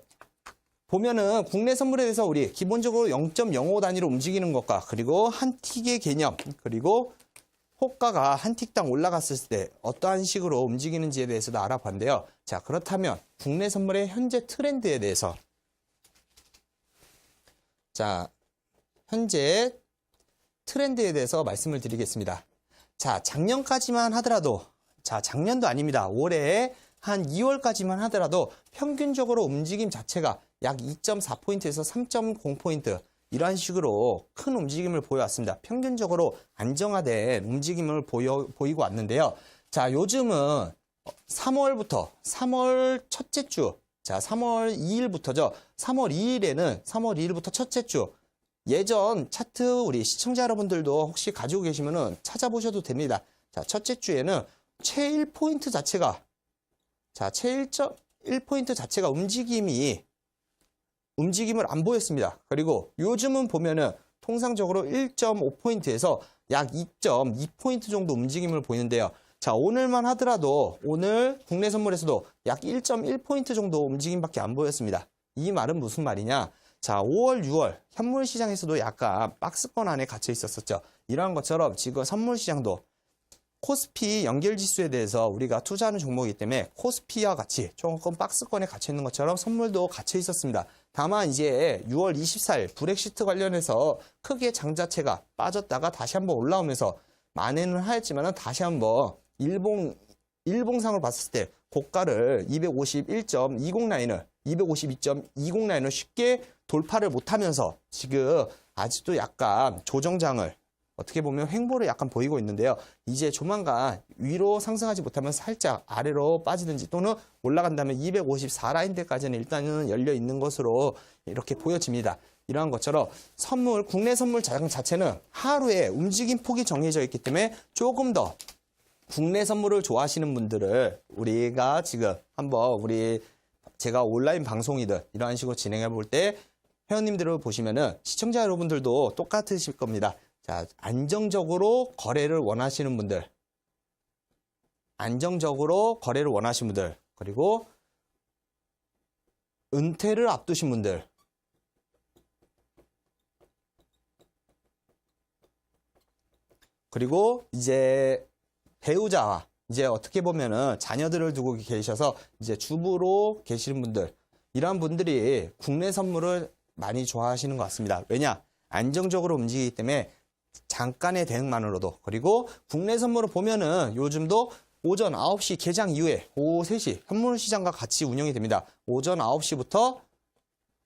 보면은 국내 선물에 대해서 우리 기본적으로 0.05 단위로 움직이는 것과, 그리고 한 틱의 개념, 그리고 호가가 한 틱당 올라갔을 때 어떠한 식으로 움직이는지에 대해서도 알아봤는데요. 자, 그렇다면 국내 선물의 현재 트렌드에 대해서, 자, 현재 트렌드에 대해서 말씀을 드리겠습니다. 자, 작년까지만 하더라도, 자, 작년도 아닙니다. 올해 한 2월까지만 하더라도 평균적으로 움직임 자체가 약 2.4포인트에서 3.0포인트, 이러한 식으로 큰 움직임을 보여왔습니다. 평균적으로 안정화된 움직임을 보이고 왔는데요. 자, 요즘은 3월 첫째 주, 자, 3월 2일부터죠. 3월 2일부터 첫째 주, 예전 차트 우리 시청자 여러분들도 혹시 가지고 계시면은 찾아보셔도 됩니다. 자, 첫째 주에는 최 1포인트 자체가, 자, 최 1.1포인트 자체가 움직임을 안 보였습니다. 그리고 요즘은 보면은 통상적으로 1.5포인트에서 약 2.2포인트 정도 움직임을 보이는데요. 자, 오늘만 하더라도 오늘 국내 선물에서도 약 1.1포인트 정도 움직임밖에 안 보였습니다. 이 말은 무슨 말이냐? 자, 5월, 6월 현물 시장에서도 약간 박스권 안에 갇혀 있었었죠. 이러한 것처럼 지금 선물 시장도 코스피 연결지수에 대해서 우리가 투자하는 종목이기 때문에 코스피와 같이 조금 박스권에 갇혀 있는 것처럼 선물도 갇혀 있었습니다. 다만 이제 6월 24일 브렉시트 관련해서 크게 장 자체가 빠졌다가 다시 한번 올라오면서 만회는 하였지만 다시 한번 일봉상으로 봤을 때 고가를 252.20 라인을 쉽게 돌파를 못하면서 지금 아직도 약간 조정장을 어떻게 보면 횡보를 약간 보이고 있는데요. 이제 조만간 위로 상승하지 못하면 살짝 아래로 빠지든지 또는 올라간다면 254라인대까지는 일단은 열려 있는 것으로 이렇게 보여집니다. 이러한 것처럼 선물, 국내 선물 자체는 하루에 움직임 폭이 정해져 있기 때문에 조금 더 국내 선물을 좋아하시는 분들을 우리가 지금 한번 제가 온라인 방송이든 이러한 식으로 진행해 볼 때 회원님들을 보시면은 시청자 여러분들도 똑같으실 겁니다. 자, 안정적으로 거래를 원하시는 분들, 그리고 은퇴를 앞두신 분들, 그리고 이제 배우자와 이제 어떻게 보면은 자녀들을 두고 계셔서 이제 주부로 계시는 분들, 이러한 분들이 국내 선물을 많이 좋아하시는 것 같습니다. 왜냐? 안정적으로 움직이기 때문에 잠깐의 대응만으로도, 그리고 국내 선물을 보면은 요즘도 오전 9시 개장 이후에 오후 3시 현물 시장과 같이 운영이 됩니다. 오전 9시부터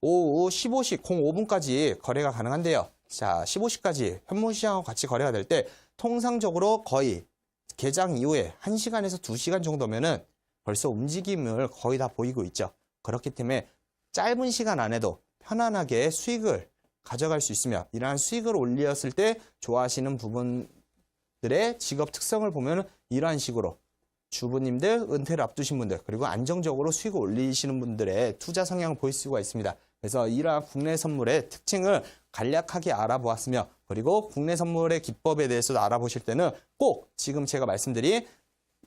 오후 15시 05분까지 거래가 가능한데요. 자, 15시까지 현물 시장과 같이 거래가 될 때 통상적으로 거의 개장 이후에 1시간에서 2시간 정도면은 벌써 움직임을 거의 다 보이고 있죠. 그렇기 때문에 짧은 시간 안에도 편안하게 수익을 가져갈 수 있으며, 이러한 수익을 올렸을 때 좋아하시는 부분들의 직업 특성을 보면 이러한 식으로 주부님들, 은퇴를 앞두신 분들, 그리고 안정적으로 수익을 올리시는 분들의 투자 성향을 보일 수가 있습니다. 그래서 이러한 국내 선물의 특징을 간략하게 알아보았으며, 그리고 국내 선물의 기법에 대해서도 알아보실 때는 꼭 지금 제가 말씀드린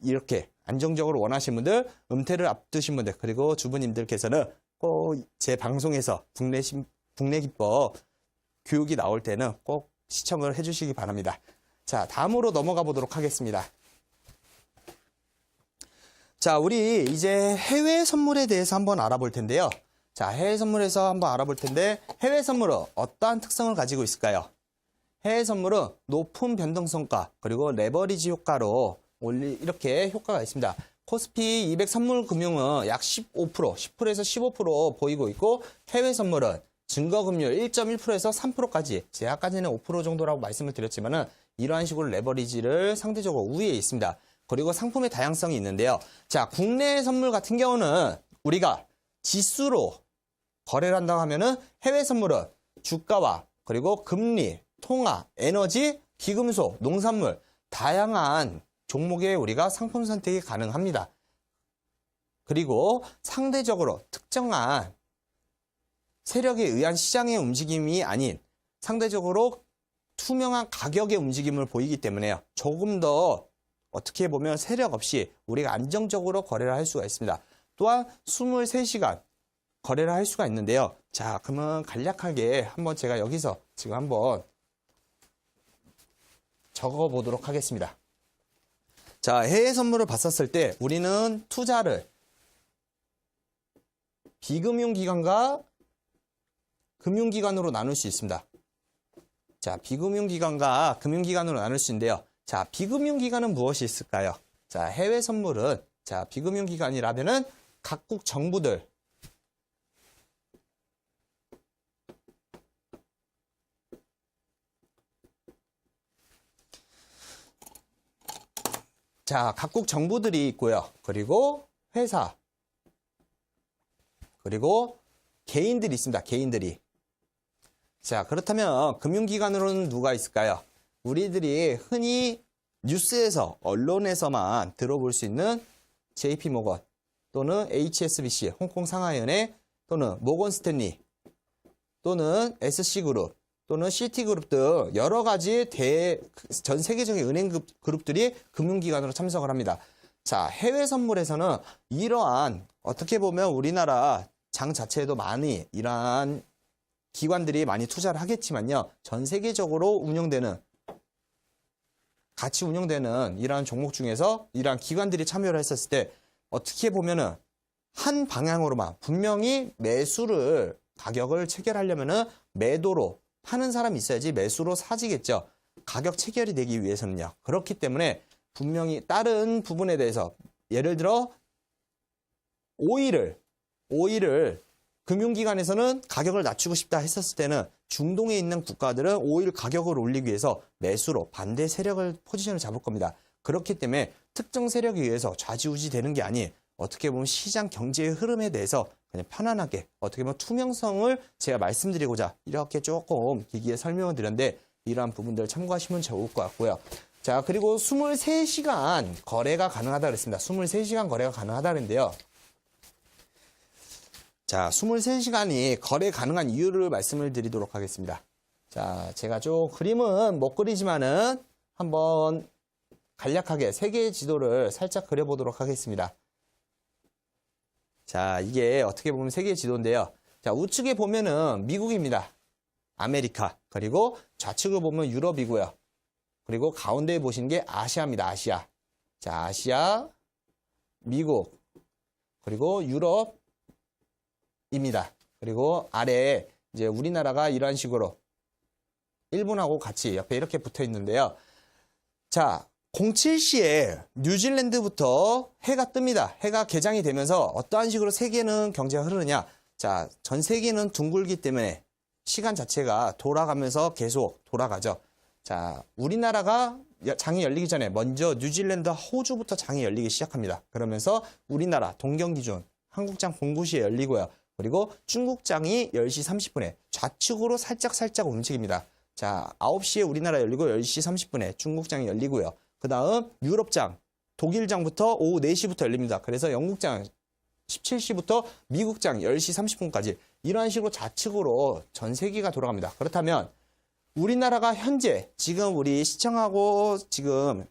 이렇게 안정적으로 원하시는 분들, 은퇴를 앞두신 분들, 그리고 주부님들께서는 꼭 제 방송에서 국내 기법 교육이 나올 때는 꼭 시청을 해주시기 바랍니다. 자, 다음으로 넘어가 보도록 하겠습니다. 자, 우리 이제 해외 선물에 대해서 한번 알아볼 텐데요. 자, 해외 선물에서 한번 알아볼 텐데, 해외 선물은 어떠한 특성을 가지고 있을까요? 해외 선물은 높은 변동성가, 그리고 레버리지 효과로 이렇게 효과가 있습니다. 코스피 200 선물 금융은 약 15%, 10%에서 15% 보이고 있고, 해외 선물은 증거금률 1.1%에서 3%까지, 제가 아까 전에 5% 정도라고 말씀을 드렸지만은 이러한 식으로 레버리지를 상대적으로 우위에 있습니다. 그리고 상품의 다양성이 있는데요. 자, 국내 선물 같은 경우는 우리가 지수로 거래를 한다고 하면은 해외 선물은 주가와 그리고 금리, 통화, 에너지, 기금속, 농산물, 다양한 종목에 우리가 상품 선택이 가능합니다. 그리고 상대적으로 특정한 세력에 의한 시장의 움직임이 아닌 상대적으로 투명한 가격의 움직임을 보이기 때문에요. 조금 더 어떻게 보면 세력 없이 우리가 안정적으로 거래를 할 수가 있습니다. 또한 23시간 거래를 할 수가 있는데요. 자, 그러면 간략하게 한번 제가 여기서 지금 한번 적어 보도록 하겠습니다. 자, 해외 선물을 봤었을 때 우리는 투자를 비금융기관과 금융기관으로 나눌 수 있습니다. 자, 비금융기관과 금융기관으로 나눌 수 있는데요. 자, 비금융기관은 무엇이 있을까요? 자, 해외 선물은, 자, 비금융기관이라면은 각국 정부들, 자, 각국 정부들이 있고요. 그리고 회사, 그리고 개인들이 있습니다. 개인들이. 자, 그렇다면 금융기관으로는 누가 있을까요? 우리들이 흔히 뉴스에서, 언론에서만 들어볼 수 있는 JP모건 또는 HSBC, 홍콩 상하이은행 또는 모건 스탠리 또는 SC그룹 또는 시티그룹 등 여러 가지 전 세계적인 은행 그룹들이 금융기관으로 참석을 합니다. 자, 해외 선물에서는 이러한 어떻게 보면 우리나라 장 자체에도 많이 이러한 기관들이 많이 투자를 하겠지만요. 전 세계적으로 같이 운영되는 이러한 종목 중에서 이러한 기관들이 참여를 했었을 때 어떻게 보면은 한 방향으로만 분명히 가격을 체결하려면은 매도로 파는 사람이 있어야지 매수로 사지겠죠. 가격 체결이 되기 위해서는요. 그렇기 때문에 분명히 다른 부분에 대해서 예를 들어 오일을 금융기관에서는 가격을 낮추고 싶다 했었을 때는 중동에 있는 국가들은 오일 가격을 올리기 위해서 매수로 반대 세력을 포지션을 잡을 겁니다. 그렇기 때문에 특정 세력에 의해서 좌지우지 되는 게 아닌 어떻게 보면 시장 경제의 흐름에 대해서 그냥 편안하게 어떻게 보면 투명성을 제가 말씀드리고자 이렇게 조금 길게 설명을 드렸는데 이러한 부분들 참고하시면 좋을 것 같고요. 자, 그리고 23시간 거래가 가능하다 그랬습니다. 23시간 거래가 가능하다 그랬는데요. 자, 23시간이 거래 가능한 이유를 말씀을 드리도록 하겠습니다. 자, 제가 좀 그림은 못 그리지만은 한번 간략하게 세계의 지도를 살짝 그려보도록 하겠습니다. 자, 이게 어떻게 보면 세계의 지도인데요. 자, 우측에 보면은 미국입니다. 아메리카. 그리고 좌측을 보면 유럽이고요. 그리고 가운데에 보시는 게 아시아입니다. 아시아. 자, 아시아, 미국, 그리고 유럽입니다. 그리고 아래에 이제 우리나라가 이런 식으로 일본하고 같이 옆에 이렇게 붙어 있는데요. 자, 07시에 뉴질랜드부터 해가 뜹니다. 해가 개장이 되면서 어떠한 식으로 세계는 경제가 흐르느냐. 자, 전 세계는 둥글기 때문에 시간 자체가 돌아가면서 계속 돌아가죠. 자, 우리나라가 장이 열리기 전에 먼저 뉴질랜드, 호주부터 장이 열리기 시작합니다. 그러면서 우리나라 동경기준 한국장 09시에 열리고요. 그리고 중국장이 10시 30분에 좌측으로 살짝 움직입니다. 자, 9시에 우리나라 열리고 10시 30분에 중국장이 열리고요. 그 다음 유럽장, 독일장부터 오후 4시부터 열립니다. 그래서 영국장 17시부터 미국장 10시 30분까지 이러한 식으로 좌측으로 전 세계가 돌아갑니다. 그렇다면 우리나라가 현재 지금 우리 시청하고 지금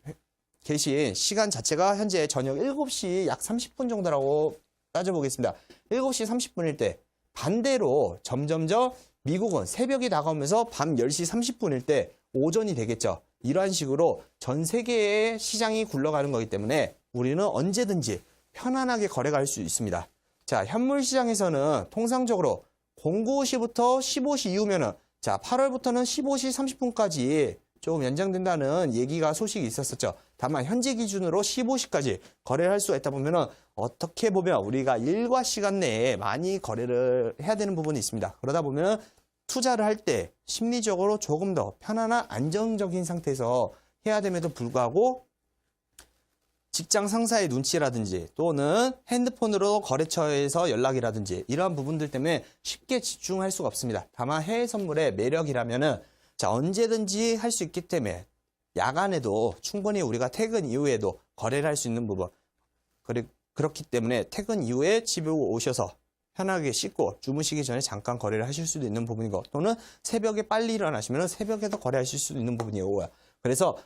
계신 시간 자체가 현재 저녁 7시 약 30분 정도라고 따져보겠습니다. 7시 30분일 때 반대로 점점점 미국은 새벽이 다가오면서 밤 10시 30분일 때 오전이 되겠죠. 이러한 식으로 전 세계의 시장이 굴러가는 거기 때문에 우리는 언제든지 편안하게 거래가 할 수 있습니다. 자, 현물 시장에서는 통상적으로 09시부터 15시 이후면은 자, 8월부터는 15시 30분까지 조금 연장된다는 얘기가 소식이 있었었죠. 다만 현재 기준으로 15시까지 거래를 할 수가 있다 보면은 어떻게 보면 우리가 일과 시간 내에 많이 거래를 해야 되는 부분이 있습니다. 그러다 보면 투자를 할 때 심리적으로 조금 더 편안한 안정적인 상태에서 해야 됨에도 불구하고 직장 상사의 눈치라든지 또는 핸드폰으로 거래처에서 연락이라든지 이러한 부분들 때문에 쉽게 집중할 수가 없습니다. 다만 해외 선물의 매력이라면은 자, 언제든지 할 수 있기 때문에 야간에도 충분히 우리가 퇴근 이후에도 거래를 할 수 있는 부분. 그렇기 때문에 퇴근 이후에 집에 오셔서 편하게 씻고 주무시기 전에 잠깐 거래를 하실 수도 있는 부분이고 또는 새벽에 빨리 일어나시면 새벽에도 거래하실 수도 있는 부분이고요. 그래서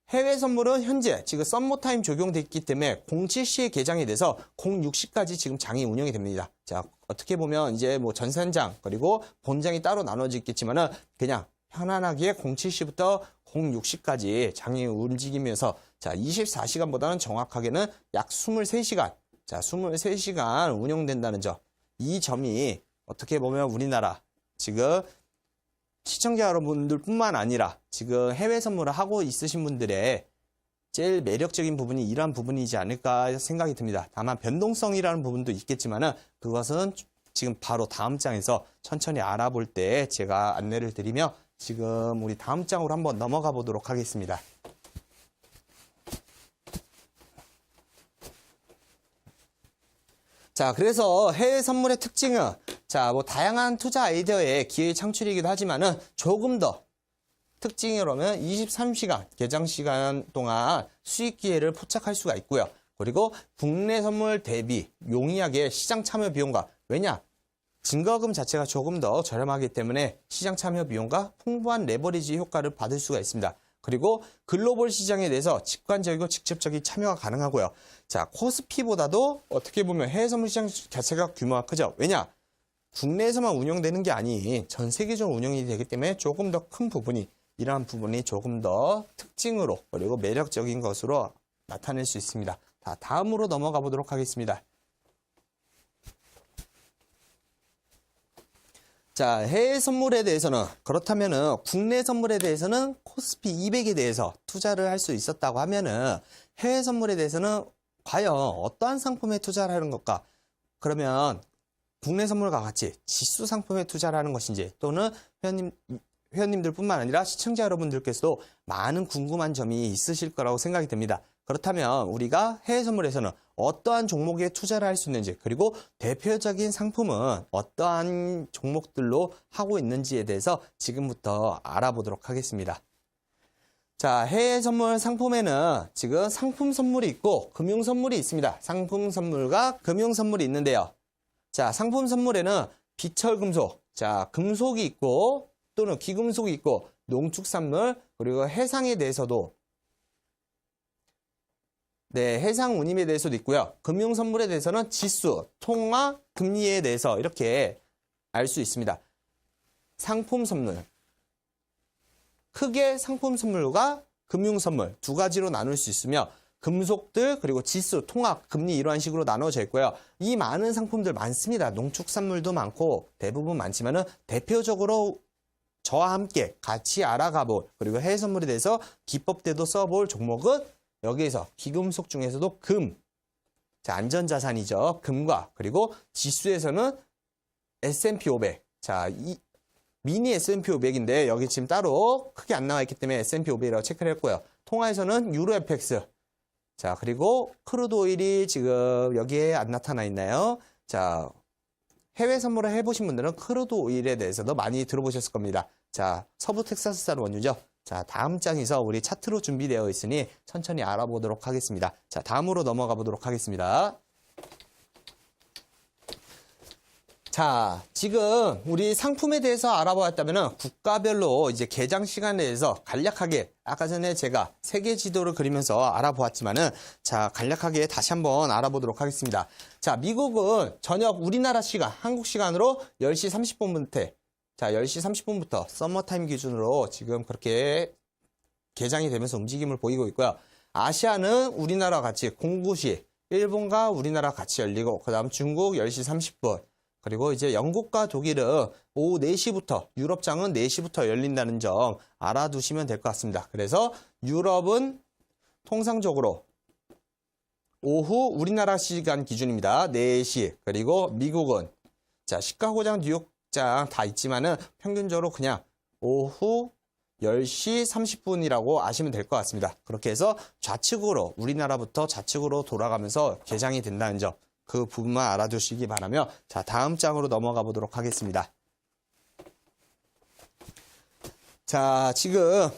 해외 선물은 현재 지금 썸머타임 적용됐기 때문에 07시에 개장이 돼서 06시까지 지금 장이 운영이 됩니다. 자, 어떻게 보면 이제 뭐 전산장 그리고 본장이 따로 나눠져 있겠지만은 그냥 편안하게 07시부터 06시까지 장이 움직이면서 자, 24시간보다는 정확하게는 약 23시간. 자, 23시간 운영된다는 점. 이 점이 어떻게 보면 우리나라 지금 시청자 여러분들 뿐만 아니라 지금 해외 선물을 하고 있으신 분들의 제일 매력적인 부분이 이러한 부분이지 않을까 생각이 듭니다. 다만 변동성이라는 부분도 있겠지만은 그것은 지금 바로 다음 장에서 천천히 알아볼 때 제가 안내를 드리며 지금 우리 다음 장으로 한번 넘어가 보도록 하겠습니다. 자, 그래서 해외 선물의 특징은 자, 뭐 다양한 투자 아이디어의 기회 창출이기도 하지만은 조금 더 특징이라면 23시간 개장 시간 동안 수익 기회를 포착할 수가 있고요. 그리고 국내 선물 대비 용이하게 시장 참여 비용과 왜냐? 증거금 자체가 조금 더 저렴하기 때문에 시장 참여 비용과 풍부한 레버리지 효과를 받을 수가 있습니다. 그리고 글로벌 시장에 대해서 직관적이고 직접적인 참여가 가능하고요. 자, 코스피보다도 어떻게 보면 해외 선물 시장 자체가 규모가 크죠. 왜냐? 국내에서만 운영되는 게 아닌 전 세계적으로 운영이 되기 때문에 조금 더 큰 부분이 이러한 부분이 조금 더 특징으로 그리고 매력적인 것으로 나타낼 수 있습니다. 자, 다음으로 넘어가 보도록 하겠습니다. 자, 해외 선물에 대해서는 그렇다면은 국내 선물에 대해서는 코스피 200에 대해서 투자를 할 수 있었다고 하면은 해외 선물에 대해서는 과연 어떠한 상품에 투자를 하는 걸까? 그러면 국내 선물과 같이 지수 상품에 투자를 하는 것인지 또는 회원님들뿐만 아니라 시청자 여러분들께서도 많은 궁금한 점이 있으실 거라고 생각이 듭니다. 그렇다면 우리가 해외 선물에서는 어떠한 종목에 투자를 할 수 있는지 그리고 대표적인 상품은 어떠한 종목들로 하고 있는지에 대해서 지금부터 알아보도록 하겠습니다. 자, 해외 선물 상품에는 지금 상품 선물이 있고 금융 선물이 있습니다. 상품 선물과 금융 선물이 있는데요. 자, 상품 선물에는 비철금속, 자, 금속이 있고 또는 귀금속이 있고 농축산물 그리고 해상에 대해서도 해상 운임에 대해서도 있고요. 금융 선물에 대해서는 지수, 통화, 금리에 대해서 이렇게 알 수 있습니다. 상품 선물. 크게 상품 선물과 금융 선물 두 가지로 나눌 수 있으며 금속들 그리고 지수, 통합, 금리 이러한 식으로 나눠져 있고요. 이 많은 상품들 많습니다. 농축산물도 많고 대부분 많지만은 대표적으로 저와 함께 같이 알아가 볼 그리고 해외 선물에 대해서 기법 때도 써볼 종목은 여기에서 귀금속 중에서도 금, 자, 안전자산이죠. 금과 그리고 지수에서는 S&P 500. 자, 이 미니 S&P 500인데 여기 지금 따로 크게 안 나와 있기 때문에 S&P 500이라고 체크를 했고요. 통화에서는 유로 FX. 자, 그리고 크루드 오일이 지금 여기에 안 나타나 있나요? 자, 해외 선물을 해보신 분들은 크루드 오일에 대해서도 많이 들어보셨을 겁니다. 자, 서부 텍사스산 원유죠. 자, 다음 장에서 우리 차트로 준비되어 있으니 천천히 알아보도록 하겠습니다. 자, 다음으로 넘어가 보도록 하겠습니다. 자, 지금 우리 상품에 대해서 알아보았다면 국가별로 이제 개장 시간에 대해서 간략하게 아까 전에 제가 세계 지도를 그리면서 알아보았지만은 자, 간략하게 다시 한번 알아보도록 하겠습니다. 자, 미국은 저녁 우리나라 시간, 한국 시간으로 10시 30분부터 자, 10시 30분부터 서머타임 기준으로 지금 그렇게 개장이 되면서 움직임을 보이고 있고요. 아시아는 우리나라와 같이 09시, 일본과 우리나라 같이 열리고 그다음 중국 10시 30분 그리고 이제 영국과 독일은 오후 4시부터 유럽장은 4시부터 열린다는 점 알아두시면 될 것 같습니다. 그래서 유럽은 통상적으로 오후 우리나라 시간 기준입니다. 4시 그리고 미국은 자 시카고장 뉴욕장 다 있지만은 평균적으로 그냥 오후 10시 30분이라고 아시면 될 것 같습니다. 그렇게 해서 좌측으로 우리나라부터 좌측으로 돌아가면서 개장이 된다는 점 그 부분만 알아두시기 바라며 자 다음 장으로 넘어가 보도록 하겠습니다. 자 지금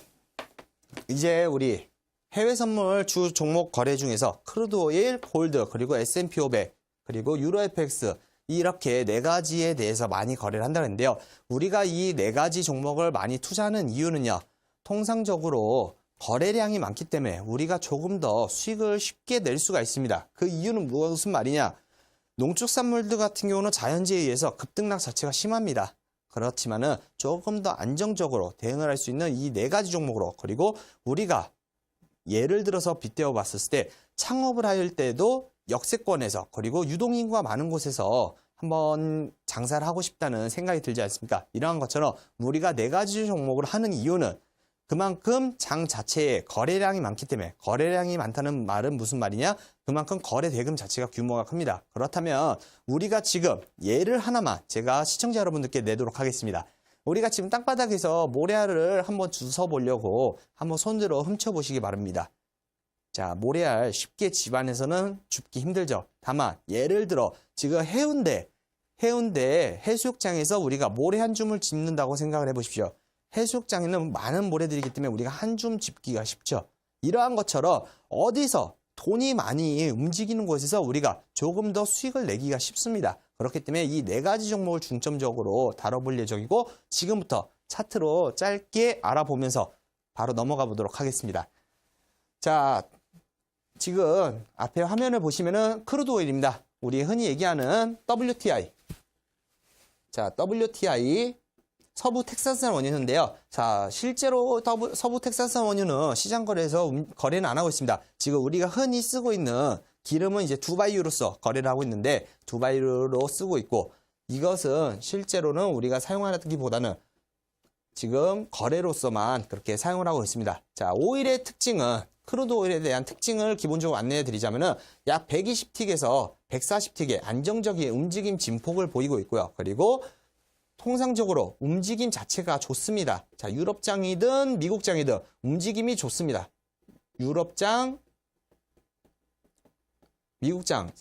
이제 우리 해외 선물 주 종목 거래 중에서 크루드 오일, 골드, 그리고 S&P 500, 그리고 유로 FX 이렇게 네 가지에 대해서 많이 거래를 한다는데요. 우리가 이 네 가지 종목을 많이 투자하는 이유는요. 통상적으로 거래량이 많기 때문에 우리가 조금 더 수익을 쉽게 낼 수가 있습니다. 그 이유는 무슨 말이냐? 농축산물들 같은 경우는 자연재해에 의해서 급등락 자체가 심합니다. 그렇지만은 조금 더 안정적으로 대응을 할 수 있는 이 네 가지 종목으로 그리고 우리가 예를 들어서 빗대어 봤을 때 창업을 할 때도 역세권에서 그리고 유동인구가 많은 곳에서 한번 장사를 하고 싶다는 생각이 들지 않습니까? 이러한 것처럼 우리가 네 가지 종목을 하는 이유는 그만큼 장 자체에 거래량이 많기 때문에 거래량이 많다는 말은 무슨 말이냐? 그만큼 거래 대금 자체가 규모가 큽니다. 그렇다면 우리가 지금 예를 하나만 제가 시청자 여러분들께 내도록 하겠습니다. 우리가 지금 땅바닥에서 모래알을 한번 주워 보려고 한번 손으로 훔쳐보시기 바랍니다. 자, 모래알 쉽게 집안에서는 줍기 힘들죠. 다만 예를 들어 지금 해운대 해수욕장에서 우리가 모래 한 줌을 짚는다고 생각을 해보십시오. 해수욕장에는 많은 모래들이기 때문에 우리가 한 줌 짚기가 쉽죠. 이러한 것처럼 어디서 돈이 많이 움직이는 곳에서 우리가 조금 더 수익을 내기가 쉽습니다. 그렇기 때문에 이 네 가지 종목을 중점적으로 다뤄볼 예정이고 지금부터 차트로 짧게 알아보면서 바로 넘어가 보도록 하겠습니다. 자, 지금 앞에 화면을 보시면은 크루드 오일입니다. 우리 흔히 얘기하는 WTI. 자, WTI 서부 텍사스산 원유인데요. 자, 실제로 서부 텍사스산 원유는 시장 거래에서 거래는 안 하고 있습니다. 지금 우리가 흔히 쓰고 있는 기름은 이제 두바이유로서 거래를 하고 있는데 두바이유로 쓰고 있고 이것은 실제로는 우리가 사용하기보다는 지금 거래로서만 그렇게 사용을 하고 있습니다. 자, 오일의 특징은 크루드 오일에 대한 특징을 기본적으로 안내해 드리자면은 약 120틱에서 140틱의 안정적인 움직임 진폭을 보이고 있고요. 그리고 통상적으로 움직임 자체가 좋습니다. 자, 유럽장이든 미국장이든 움직임이 좋습니다. 유럽장, 미국장.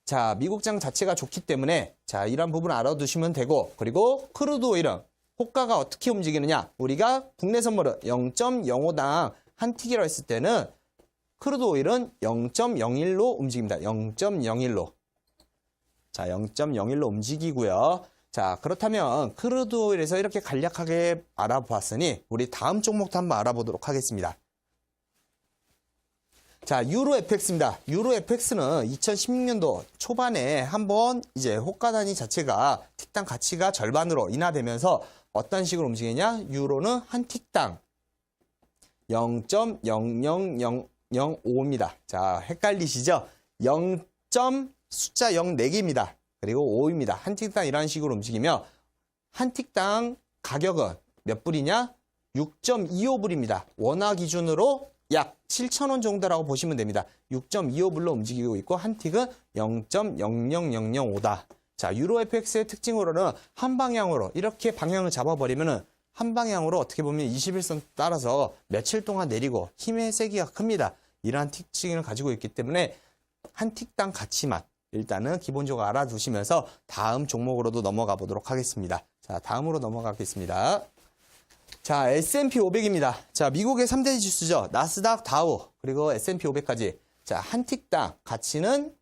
자, 미국장 자체가 좋기 때문에 자, 이런 부분을 알아두시면 되고, 그리고 크루드 오일은 호가가 어떻게 움직이느냐? 우리가 국내 선물은 0.05당 한 틱이라고 했을 때는 크루드 오일은 0.01로 움직입니다. 0.01로. 자, 0.01로 움직이고요. 자, 그렇다면 크루드 오일에서 이렇게 간략하게 알아보았으니 우리 다음 종목도 한번 알아보도록 하겠습니다. 자, 유로 FX입니다. 유로 FX는 2016년도 초반에 한번 이제 호가 단위 자체가 틱당 가치가 절반으로 인하되면서 어떤 식으로 움직이냐? 유로는 한 틱당 0.00005입니다. 자, 헷갈리시죠? 0. 숫자 0 4개입니다. 그리고 5입니다. 한 틱당 이런 식으로 움직이며 한 틱당 가격은 몇 불이냐? 6.25불입니다. 원화 기준으로 약 7,000원 정도라고 보시면 됩니다. 6.25불로 움직이고 있고 한 틱은 0.00005다. 자, 유로 FX의 특징으로는 한 방향으로 이렇게 방향을 잡아버리면은 한 방향으로 어떻게 보면 21선 따라서 며칠 동안 내리고 힘의 세기가 큽니다. 이러한 특징을 가지고 있기 때문에 한 틱당 가치만 일단은 기본적으로 알아두시면서 다음 종목으로도 넘어가 보도록 하겠습니다. 자, 다음으로 넘어가겠습니다. 자, S&P 500입니다. 자, 미국의 3대 지수죠. 나스닥, 다우, 그리고 S&P 500까지. 자, 한 틱당 가치는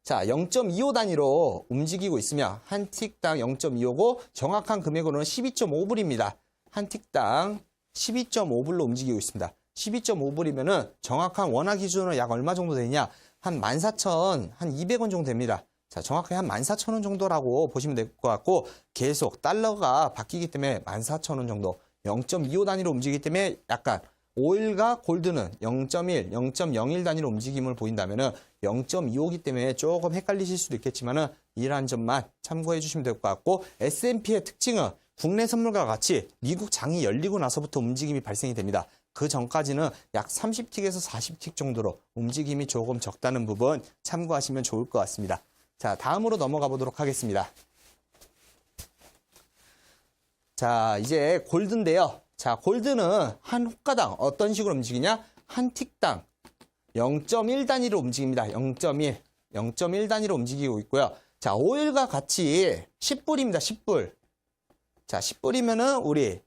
자, 0.25 단위로 움직이고 있으며 한 틱당 0.25고 정확한 금액으로는 12.5불입니다. 한 틱당 12.5불로 움직이고 있습니다. 12.5불이면은 정확한 원화 기준으로 약 얼마 정도 되냐? 한 14,200원 정도 됩니다. 자, 정확하게 한 14,000원 정도라고 보시면 될 것 같고 계속 달러가 바뀌기 때문에 14,000원 정도 0.25 단위로 움직이기 때문에 약간 오일과 골드는 0.1, 0.01 단위로 움직임을 보인다면은 0.25이기 때문에 조금 헷갈리실 수도 있겠지만은 이러한 점만 참고해 주시면 될 것 같고 S&P의 특징은 국내 선물과 같이 미국 장이 열리고 나서부터 움직임이 발생이 됩니다. 그 전까지는 약 30틱에서 40틱 정도로 움직임이 조금 적다는 부분 참고하시면 좋을 것 같습니다. 자, 다음으로 넘어가 보도록 하겠습니다. 자, 이제 골드인데요. 자, 골드는 한 호가당 어떤 식으로 움직이냐? 한 틱당 0.1 단위로 움직입니다. 0.1 단위로 움직이고 있고요. 자, 오일과 같이 10불입니다. 10불. 자, 10불이면은 우리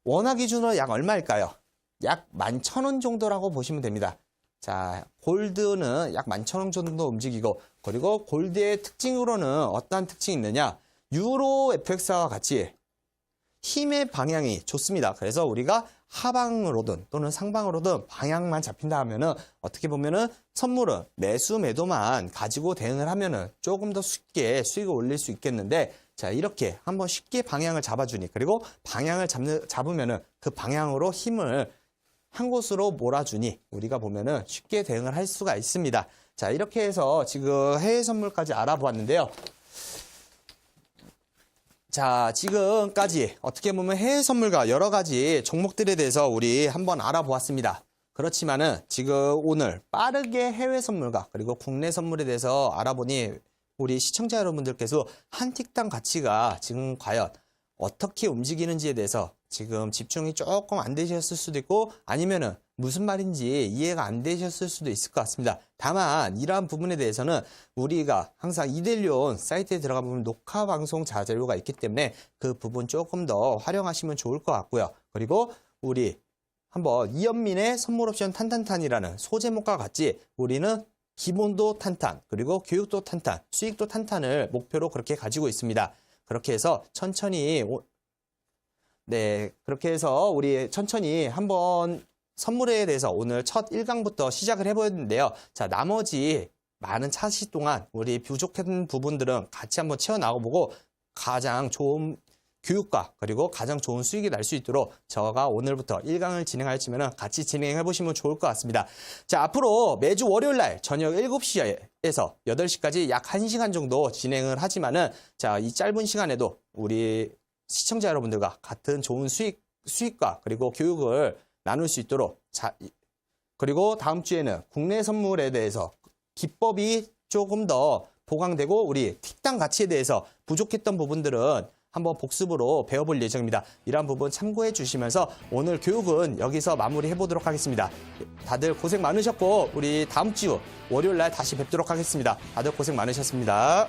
원화 기준으로 약 얼마일까요? 약 11,000원 정도라고 보시면 됩니다. 자, 골드는 약 11,000원 정도 움직이고, 그리고 골드의 특징으로는 어떠한 특징이 있느냐? 유로 FX와 같이 힘의 방향이 좋습니다. 그래서 우리가 하방으로든 또는 상방으로든 방향만 잡힌다 하면은 어떻게 보면은 선물은 매수 매도만 가지고 대응을 하면은 조금 더 쉽게 수익을 올릴 수 있겠는데, 자, 이렇게 한번 쉽게 방향을 잡아주니, 그리고 방향을 잡으면은 그 방향으로 힘을 한 곳으로 몰아주니 우리가 보면은 쉽게 대응을 할 수가 있습니다. 자, 이렇게 해서 지금 해외 선물까지 알아보았는데요. 자, 지금까지 어떻게 보면 해외 선물과 여러 가지 종목들에 대해서 우리 한번 알아보았습니다. 그렇지만은 지금 오늘 빠르게 해외 선물과 그리고 국내 선물에 대해서 알아보니 우리 시청자 여러분들께서 한 틱당 가치가 지금 과연 어떻게 움직이는지에 대해서 지금 집중이 조금 안 되셨을 수도 있고 아니면은 무슨 말인지 이해가 안 되셨을 수도 있을 것 같습니다. 다만 이러한 부분에 대해서는 우리가 항상 이델리온 사이트에 들어가 보면 녹화 방송 자료가 있기 때문에 그 부분 조금 더 활용하시면 좋을 것 같고요. 그리고 우리 한번 이현민의 선물 옵션 탄탄탄이라는 소제목과 같이 우리는 기본도 탄탄, 그리고 교육도 탄탄, 수익도 탄탄을 목표로 그렇게 가지고 있습니다. 그렇게 해서 천천히 그렇게 해서 우리 천천히 한번 선물에 대해서 오늘 첫 1강부터 시작을 해보였는데요. 자, 나머지 많은 차시 동안 우리 부족한 부분들은 같이 한번 채워나가보고 가장 좋은 교육과 그리고 가장 좋은 수익이 날 수 있도록 제가 오늘부터 1강을 진행하였지만 같이 진행해 보시면 좋을 것 같습니다. 자, 앞으로 매주 월요일 날 저녁 7시에서 8시까지 약 1시간 정도 진행을 하지만은 자, 이 짧은 시간에도 우리 시청자 여러분들과 같은 좋은 수익 수익과 그리고 교육을 나눌 수 있도록 그리고 다음 주에는 국내 선물에 대해서 기법이 조금 더 보강되고 우리 틱당 가치에 대해서 부족했던 부분들은 한번 복습으로 배워볼 예정입니다. 이러한 부분 참고해 주시면서 오늘 교육은 여기서 마무리해 보도록 하겠습니다. 다들 고생 많으셨고 우리 다음 주 월요일 날 다시 뵙도록 하겠습니다. 다들 고생 많으셨습니다.